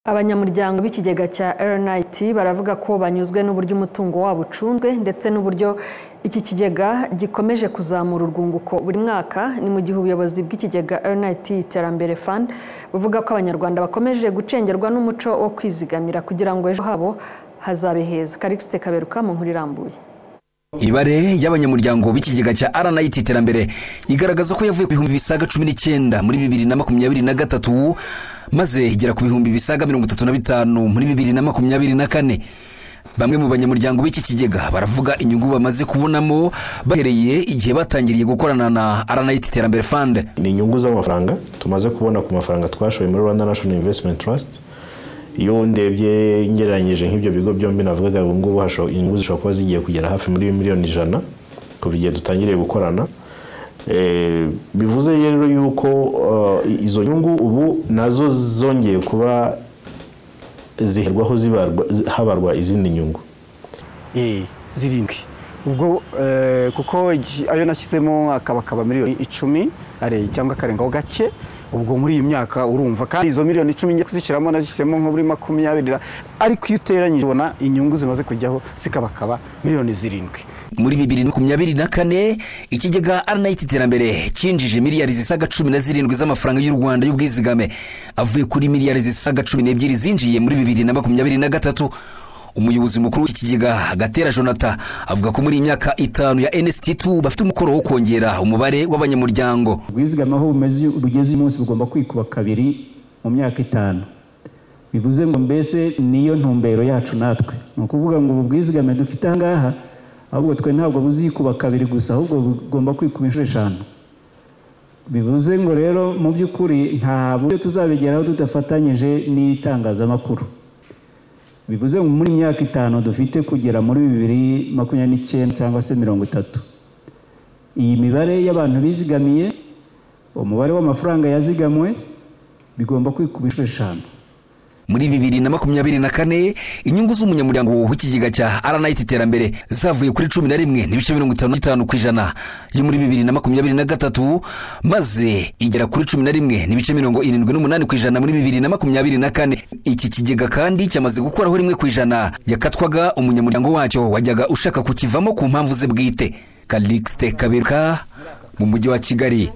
Abanyamuryango b'ikigega cya RNIT baravuga ko banyuzwe n'uburyo umutungo wabo ucunzwe ndetse n'uburyo iki kigega gikomeje kuzamura urwunguko buri mwaka. Ni mu gihe ubuyobozi bw'ikigega RNIT Iterambere Fund buvuga ko abanyarwanda bakomeje gucengerwa n'umuco wo kwizigamira kugira ngo ejo habo hazabe heza. Karixte Kaberuka mu nkuru irambuye. Ibare y'abanyamuryango b'ikigega cya RNIT Iterambere igaragaza ko yavuye ku bihumbi bisaga 19 muri 2023 maze igera ku bihumbi bisaga 35 muri 2024. Bamwe mu banyamuryango b'iki kigega baravuga inyungu bamaze kubonamo bahereye igihe batangiriye gukorana na RNIT Iterambere Fund. Ni inyungu z'amafaranga tumaze kubona ku mafaranga twashoye muri Rwanda National Investment Trust. Iyo ndebye ngereranyije nk'ibyo bigo byombi navugaga ngo inyungu zishobora kuba zigiye kugera hafi muri miliyoni 100 kuva igihe dutangiriye gukorana. Bivuze rero yuko izo nyungu ubu nazo zongeye kuba ziherwaho habarwa izindi nyungu zirindwi ubwo kuko ayo nashyizemo akaba miliyoni 10 are cyangwa karengaho gake. Ubwo muri iyi myaka urumva kandi izo miliyoni 10 ngiye kuzishyiramo nazishyizemo nko muri 20 ariko iyo uteranyije ubona inyungu zimaze kujyaho zikabakaba miliyoni 7. Muri 2024 ikigega RNIT Iterambere cyinjije miliyari zisaga 17 z'amafaranga y'u Rwanda y'ubwizigame avuye kuri miliyari zisaga 12 zinjiye muri 2023. Umuyobozi mukuru w'ikigega Gatera Jonathan avuga ko muri imyaka 5 ya NST2 bafite umukoro wo kongera umubare w'abanyamuryango. Ubwizigame aho bugeze umunsi bugomba kwikuba kabiri mu myaka 5. Bivuze ngo mbese niyo ntumbero yacu natwe. Nukuvuga ngo ubwizigame dufite ahangaha ahubwo twe ntabwo buzikuba kabiri gusa ahubwo bugomba kwikuba inshuro 5. Bivuze ngo rero mu by'ukuri nta buryo tuzabigeraho tudafatanyije n'itangazamakuru. Bivuze ngo muri myaka 5 dufite kugera muri 2029 cyangwa se 30. Iyi mibare y'abantu bizigamiye umubare w'amafaranga yazigamwe bigomba kwikuba inshuro 5. Muri 2024 inyungu z'umunyamuryango w'ikigega cya RNIT Iterambere zavuye kuri 11.55% yo muri 2023 maze igera kuri 11.78% muri 2024. Iki kigega kandi cyamaze gukoraho 1% yakatwaga umunyamuryango wacyo wajyaga ushaka kukivamo ku mpamvu ze bwite. Karixte Kaberuka mu mujyi wa Kigali.